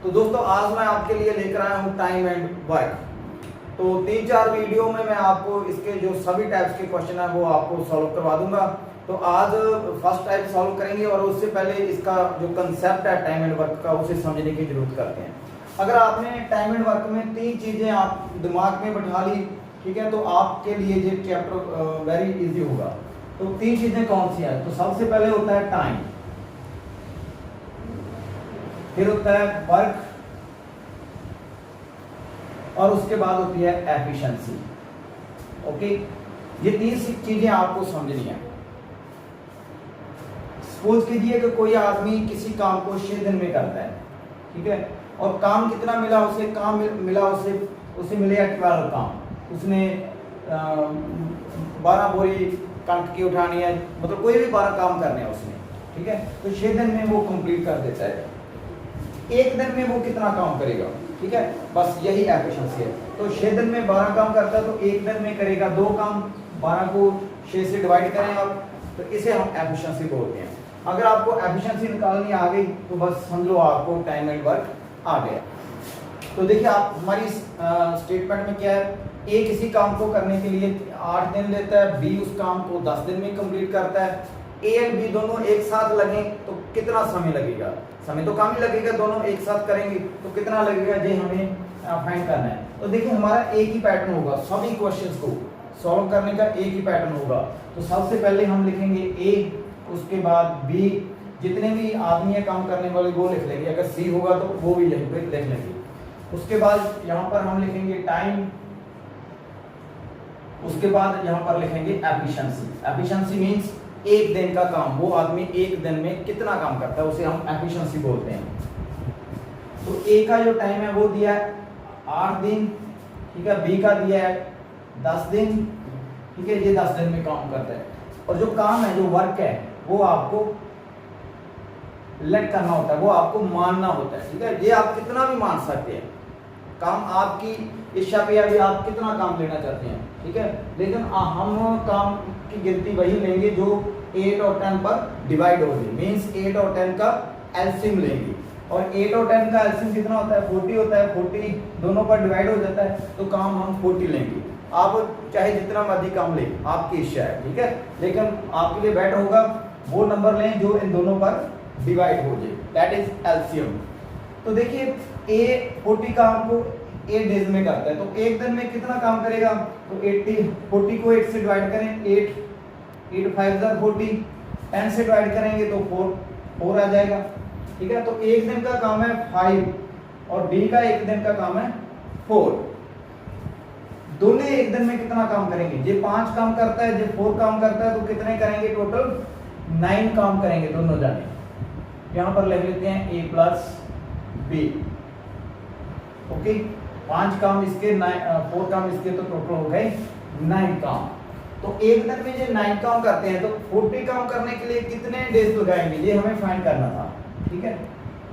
तो दोस्तों आज मैं आपके लिए लेकर आया हूँ टाइम एंड वर्क। तो 3-4 वीडियो में मैं आपको इसके जो सभी टाइप्स के क्वेश्चन है वो आपको सॉल्व करवा दूंगा। तो आज फर्स्ट टाइप सॉल्व करेंगे और उससे पहले इसका जो कंसेप्ट है टाइम एंड वर्क का उसे समझने की जरूरत करते हैं। अगर आपने टाइम एंड वर्क में 3 चीजें आप दिमाग में बैठा ली, ठीक है, तो आपके लिए ये चैप्टर वेरी इजी होगा। तो 3 चीजें कौन सी हैं? तो सबसे पहले होता है टाइम, फिर होता है वर्क और उसके बाद होती है एफिशिएंसी। ओके, ये 3 चीजें आपको समझनी है। सपोज कीजिए कि कोई आदमी किसी काम को 6 दिन में करता है, ठीक है, और काम कितना मिला उसे? काम मिला उसे मिले 12 काम। उसने 12 बोरी कणक की उठानी है, मतलब कोई भी 12 काम करने हैं उसने, ठीक है, तो 6 दिन में वो कंप्लीट कर देता है। 1 दिन में वो कितना काम करेगा? ठीक है, बस यही एफिशिएंसी है। तो 6 दिन में 12 काम करता है तो 1 दिन में करेगा 2 काम। 12 को 6 से डिवाइड करें आप, तो इसे हम एफिशिएंसी बोलते हैं। अगर आपको एफिशिएंसी निकालनी आ गई तो बस समझ लो आपको टाइम एंड वर्क आ गया। तो देखिए आप हमारी स्टेटमेंट में क्या है, ए किसी काम को करने के लिए 8 दिन लेता है, बी उस काम को 10 दिन में कंप्लीट करता है। ए एंड बी दोनों एक साथ लगे तो कितना समय लगेगा? समय तो कम ही लगेगा, दोनों एक साथ करेंगे तो कितना लगेगा, ये हमें फाइंड करना है। तो देखिए हमारा एक ही पैटर्न होगा, सभी क्वेश्चंस को सॉल्व करने का एक ही पैटर्न होगा। तो सबसे पहले हम लिखेंगे ए, उसके बाद बी, जितने भी आदमी है काम करने वाले वो लिख लेंगे, अगर सी होगा तो वो भी लिख लेंगे। उसके बाद यहाँ पर हम लिखेंगे टाइम, उसके बाद यहाँ पर लिखेंगे एफिशिएंसी। एफिशिएंसी मींस 1 दिन का काम, वो आदमी 1 दिन में कितना काम करता है उसे हम एफिशिएंसी बोलते हैं। तो ए का जो टाइम है वो दिया है 8 दिन, ठीक है, बी का दिया है 10 दिन, ठीक है, ये 10 दिन में काम करता है। और जो काम है, जो वर्क है, वो आपको लेट करना होता है, वो आपको मानना होता है, ठीक है। ये आप कितना भी मान सकते हैं, काम आपकी इच्छा पे अभी आप कितना काम लेना चाहते हैं, ठीक है, लेकिन हम काम की गिनती वही लेंगे जो 8 और 10 पर डिवाइड हो जाए। मींस 8 और 10 का एलसीएम लेंगे, और 8 और 10 का एलसीएम कितना होता है? 40 होता है। 40 दोनों पर डिवाइड हो जाता है तो काम हम 40 लेंगे। आप चाहे जितना मर्जी काम ले, आपकी इच्छा है, ठीक है, लेकिन आपके लिए बेटर होगा वो नंबर लें जो इन दोनों पर डिवाइड हो जाए, दैट इज एलसीएम। तो देखिए ए 40 काम को 8 डेज में करता है, तो 1 दिन में कितना काम करेगा? तो 40 को 8 से डिवाइड करें, 8 5 40, 10 से डिवाइड करेंगे तो 4 आ जाएगा, ठीक है। तो 1 दिन का काम है 5 और बी का 1 दिन का काम है 4। दोनों 1 दिन में कितना काम करेंगे? ये 5 काम करता है, ये 4 काम करता है, तो कितने करेंगे? टोटल 9 काम करेंगे दोनों जाने। यहां पर लिख लेते हैं ए प्लस बी। ओके, 5 काम इसके, 4 काम इसके, तो टोटल हो गए 9 काम। तो 1 दिन में ये 9 काम करते हैं, तो 40 काम करने के लिए कितने डेज लगाएंगे? ये हमें फाइंड करना था, ठीक है,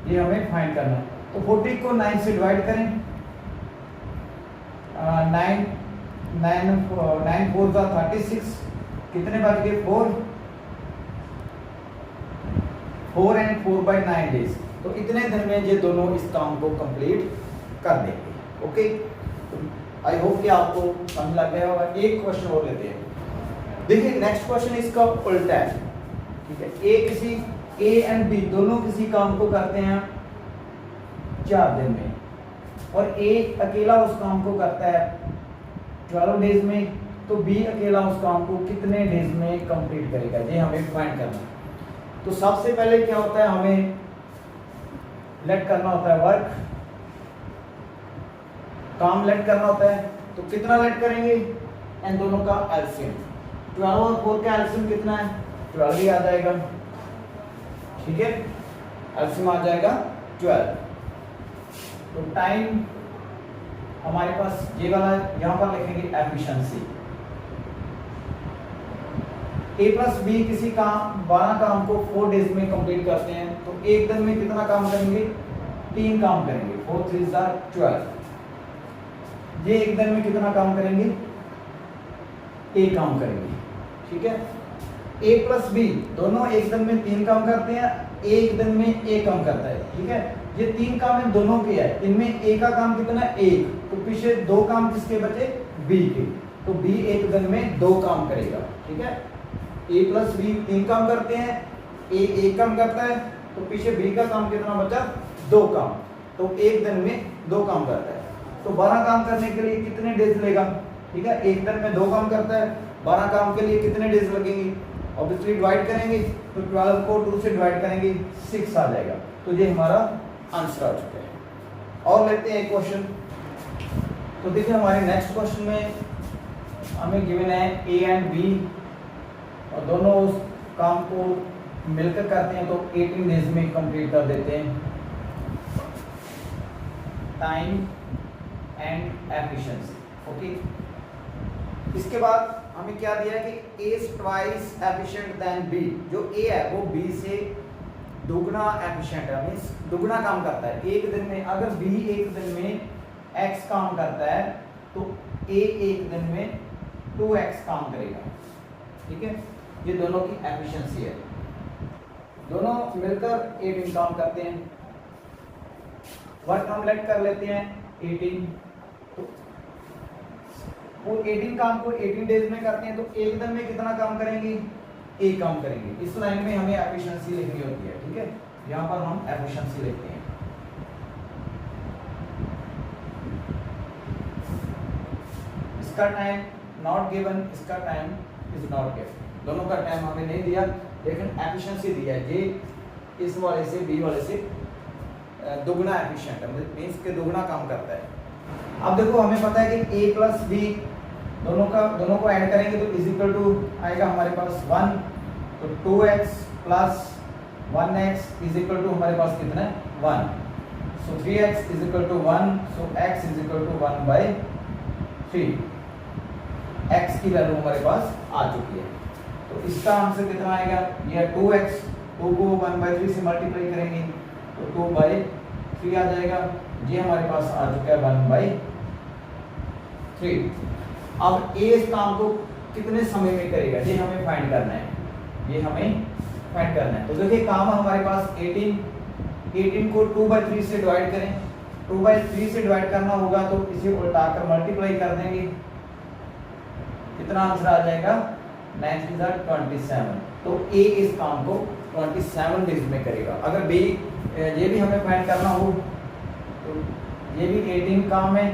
ये हमें फाइंड करना है। तो 40 को 9 से डिवाइड करें, 9 4 जा 36, कितने बच गए? 4 एंड 4/9 डेज। तो इतने दिन में ये दोनों इस काम को कंप्लीट कर देंगे। ओके, आई होप कि आपको समझ लग गया होगा। एक क्वेश्चन और लेते हैं। देखिए नेक्स्ट क्वेश्चन इसका उल्टा है, ठीक है। ए एंड बी दोनों किसी काम को करते हैं 4 दिन में, और ए अकेला उस काम को करता है 12 डेज में, तो बी अकेला उस काम को कितने डेज में कंप्लीट करेगा, ये हमें फाइंड करना है। तो सबसे पहले क्या होता है, हमें लेट करना होता है वर्क, काम लेट करना होता है। तो कितना लेट करेंगे? इन दोनों का एलसीएम, 12 और 4 का एलसीएम कितना है? 12 ही आ जाएगा, ठीक है, एलसीएम आ जाएगा 12। तो टाइम हमारे पास ये वाला, यहां पर लिखेंगे एफिशिएंसी। ए प्लस बी किसी काम 12 काम को 4 डेज में कंप्लीट करते हैं, तो 1 दिन में कितना काम करेंगे? 3 काम करेंगे, 4 3 12। ये 1 दिन में कितना काम करेंगे? 1 काम करेंगे, ठीक है। ए प्लस बी दोनों 1 दिन में 3 काम करते हैं, 1 दिन में 1 काम करता है, ठीक है। ये 3 काम इन दोनों के है, इनमें ए का काम कितना है? 1, तो पीछे 2 काम किसके बचे? बी के, तो बी एक दिन में 2 काम करेगा, ठीक है। ए प्लस बी 3 काम करते हैं, ए 1 काम करता है, तो पीछे बी का काम कितना बचा? 2 काम, तो एक दिन में 2 काम करता है। तो 12 काम करने के लिए कितने डेज लेगा? ठीक है, एक दिन में 2 काम करता है, 12 काम के लिए कितने डेज लगेंगे? ऑब्वियसली डिवाइड करेंगे, तो 12 को 2 से डिवाइड करेंगे, 6 आ जाएगा। तो ये हमारा आंसर आ चुका है। और लेते हैं एक क्वेश्चन। तो देखिए हमारे नेक्स्ट क्वेश्चन में हमें गिवन है ए एंड बी, और दोनों उस काम को मिलकर करते हैं, तो 18 डेज में कंप्लीट कर देते हैं। Time and efficiency, okay. इसके बाद हमें क्या दिया है कि A is twice efficient than B. जो ए है वो बी से दुगना एफिशिएंट है, मींस दुगना काम करता है एक दिन में। अगर बी एक दिन में x काम करता है तो ए एक दिन में 2x काम करेगा, ठीक है। ये दोनों की एफिशिएंसी है, दोनों मिलकर 18 काम करते हैं। वर्क हम लेट कर लेते हैं 18, वो 18 काम को 18 डेज में करते हैं, तो एक दिन में कितना काम करेंगे? 1 काम करेंगे। इस लाइन में हमें एफिशिएंसी लिखनी होती है, ठीक है। यहाँ पर हम एफिशिएंसी लिखते हैं। इसका टाइम नॉट गिवन, इसका टाइम इज नॉट गिवन, दोनों का टाइम हमें नहीं दिया, लेकिन एफिशिएंसी दिया है। ये इस वाले से बी वाले से दुगना एफिशिएंट है, मींस के दुगना काम करता है। अब देखो हमें पता है कि a प्लस बी दोनों को ऐड करेंगे तो इज इक्वल टू आएगा हमारे पास 1, तो 2x plus 1x is equal to हमारे पास कितना है? 1। So 3x is equal to 1, so x is equal to 1/3। x की वैल्यू हमारे पास आ चुकी है, तो इसका आंसर कितना आएगा? यह 2x, 2 को 1/3 से मल्टीप्लाई करेंगे तो 2/3 आ जाएगा। ये हमारे पास आ चुका है 1/3। अब ए इस काम को कितने समय में करेगा, ये हमें फाइंड करना है, ये हमें फाइंड करना है। तो देखिए काम हमारे पास 18 को 2/3 से डिवाइड करें, 2/3 से डिवाइड करना होगा तो इसे उल्टाकर मल्टीप्लाई कर देंगे, कितना आंसर आ जाएगा? 9 3 27। तो ए इस काम को 27 डेज में करेगा। अगर बी ये भी हमें फाइंड करना हो तो ये भी 18 काम है,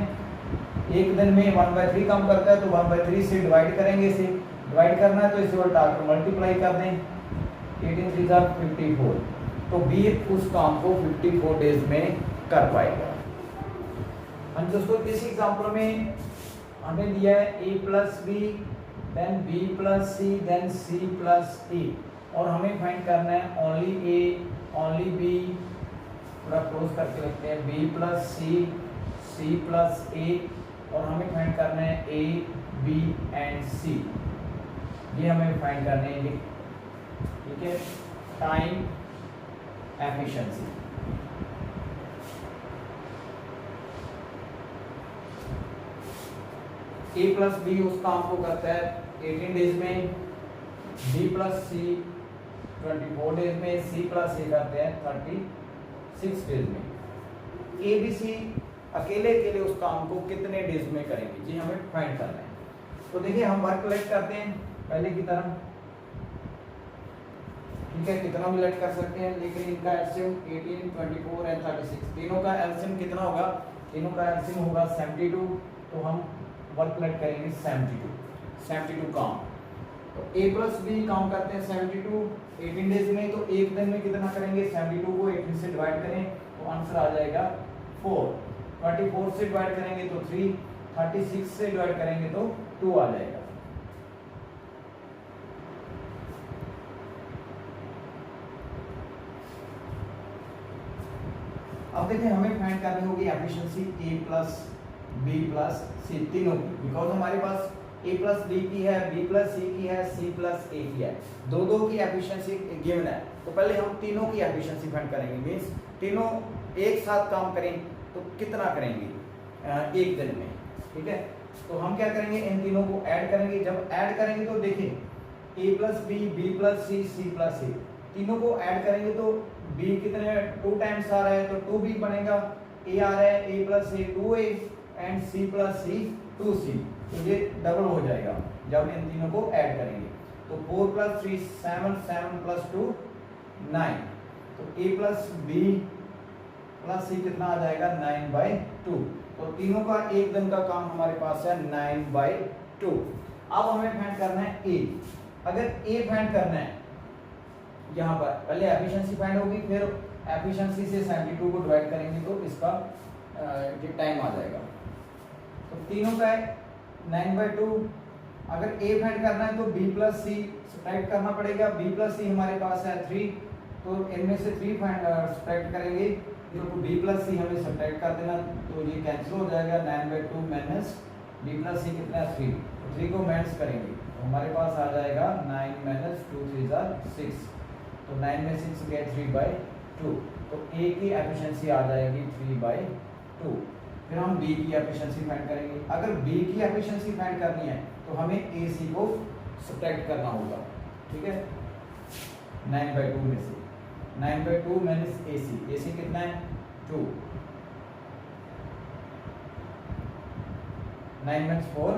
एक दिन में 1/3 काम करता है, तो 1/3 से डिवाइड करेंगे, इसे डिवाइड करना है तो इसे उल्टाकर मल्टीप्लाई कर दें, 18 3 54। तो बी उस काम को 54 डेज में कर पाएगा। हम दोस्तों इस एग्जांपल में हमें दिया है a plus B, then b plus C, then c plus A, और हमें फाइंड करना है ओनली a ओनली b, पूरा क्लोज करके लिखते हैं b plus C, c plus A, और हमें फाइंड करना है a b एंड c, ये हमें फाइंड करने हैं, ठीक है। Time efficiency, a plus B उस काम को करता है 18 डेज में, b प्लस सी 24 डेज में, c प्लस ए करते हैं 36 डेज में। ए बी सी अकेले उस काम को कितने डेज में करेंगे, जी हमें फाइंड करना है। तो देखिए हम वर्क लेट करते हैं पहले की तरह, ठीक है, कितना भी लेट कर सकते हैं, लेकिन इनका एलसीएम 18 24 एंड 36, तीनों का एलसीएम कितना होगा? तीनों का एलसीएम होगा 72, तो हम वर्क लेट करेंगे 72 काम। तो a प्लस बी काम करते हैं 72 18 डेज में, तो एक दिन में कितना करेंगे? 72 को 18 से डिवाइड करें तो आंसर आ जाएगा 4, 24 से डिवाइड करेंगे तो 3, 36 से डिवाइड करेंगे तो 2 आ जाएगा। अब देखिए हमें फाइंड करनी होगी efficiency a plus b plus c तीनों की, बिकॉज हमारे पास a प्लस b की है, b प्लस c की है, c प्लस a की है, दो की एफिशिएंसी गिवन है। तो पहले हम तीनों की एफिशिएंसी फाइंड करेंगे, मींस तीनों एक साथ काम करें तो कितना करेंगे एक दिन में, ठीक है। तो हम क्या करेंगे? इन तीनों को ऐड करेंगे। जब ऐड करेंगे तो देखिए a plus B, B plus C, C plus A, तीनों को ऐड करेंगे तो बी कितने 2 टाइम्स आ रहा है तो 2b बनेगा, ए आ रहा है a plus A 2a and c plus C 2c, तो ये डबल हो जाएगा जब इन तीनों को ऐड करेंगे। तो 4 प्लस 3 7, 7 प्लस 2 9, तो a plus b plus c कितना आ जाएगा 9/2। तो तीनों का एक दिन का काम हमारे पास है 9/2। अब हमें फाइंड करना है a। अगर a फाइंड करना है यहाँ पर पहले एफिशिएंसी फाइंड होगी, फिर एफिशिएंसी से 72 को डिवाइड करेंगे तो इसका टाइम आ जाएगा। तो तीनों का है 9/2। अगर a फाइंड करना है तो b प्लस सी सब्ट्रैक्ट करना पड़ेगा। b प्लस सी हमारे पास है 3, तो इनमें से 3 सब्ट्रैक्ट करेंगे तो b प्लस सी हमें सब्ट्रैक्ट कर देना, तो ये कैंसिल हो जाएगा। 9/2 माइनस b प्लस सी कितना है 3, तो 3 को माइनस करेंगे तो हमारे पास आ जाएगा 9 माइनस 2 3 6, तो 9 में 6 गए 3/2, तो a की एफिशिएंसी आ जाएगी 3/2। फिर हम b की एफिशिएंसी फाइंड करेंगे। अगर b की एफिशिएंसी फाइंड करनी है तो हमें ac को सब्ट्रैक्ट करना होगा, ठीक है। 9/2 में से 9/2 माइनस ac कितना है 2, 9 माइनस 4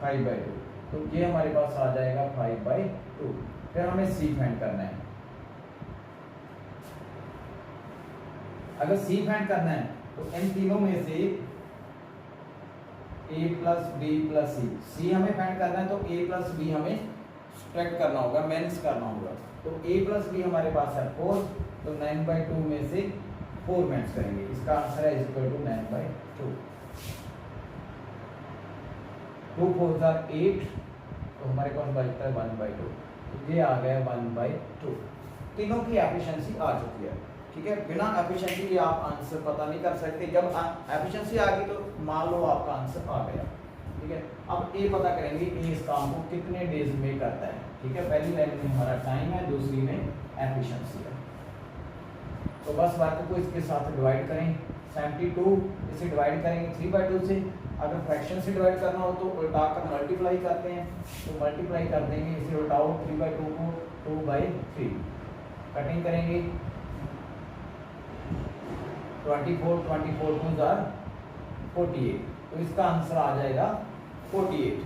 5/2, तो ये हमारे पास आ जाएगा 5/2। फिर हमें c फाइंड करना है। अगर c फाइंड करना है तो इन तीनों में से a plus b plus c हमें फाइंड करना है, तो a प्लस b हमें सब्ट्रैक्ट करना होगा, माइनस करना होगा। तो a प्लस b हमारे पास है 4, तो 9/2 में से 4 माइनस करेंगे, इसका आंसर है इक्वल टू 9/2। 2 4 8, तो हमारे पास बचता है 1/2, तो ये आ गया 1/2। तीनों की एफिशिएंसी आ चुकी है, ठीक है। बिना एफिशिएंसी के आप आंसर पता नहीं कर सकते। जब एफिशिएंसी आ गई तो मान लो आपका आंसर आ गया, ठीक है। अब ए पता करेंगे ए इस काम को कितने डेज में करता है, ठीक है। पहली लाइन में हमारा टाइम है, दूसरी में एफिशिएंसी है। तो बस वर्क को इसके साथ डिवाइड करें। 72 इसे डिवाइड करेंगे 3/2 से। अगर फ्रैक्शन से डिवाइड करना हो तो उल्टा कर मल्टीप्लाई करते हैं, तो मल्टीप्लाई कर देंगे, इसे उल्टाओ 3/2 को 2/3, कटिंग करेंगे 24 24 2 48, तो इसका आंसर आ जाएगा 48।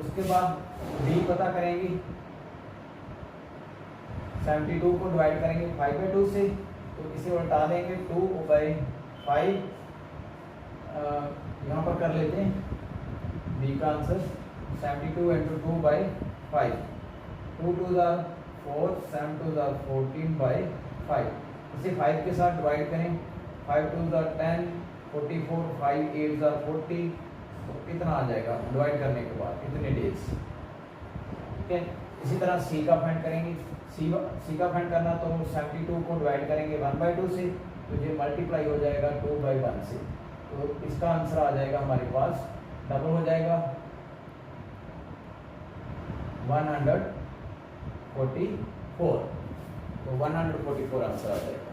उसके बाद b पता करेंगे, 72 को डिवाइड करेंगे 5/2 से, तो इसे उल्टा देंगे 2/5, यहाँ पर कर लेते हैं b का आंसर 72 इंटू 2/5, 2 2 4 7 2 14/5, इसे 5 के साथ डिवाइड करें, 5 2 10 44, 5 8 40, तो कितना आ जाएगा डिवाइड करने के बाद कितने डेज, ठीक है। इसी तरह c का फाइंड करेंगे। c का फाइंड करना तो 72 को डिवाइड करेंगे 1/2 से, तो ये मल्टीप्लाई हो जाएगा 2/1 से, तो इसका आंसर आ जाएगा हमारे पास डबल हो जाएगा 144, तो 144 आंसर आ जाएगा।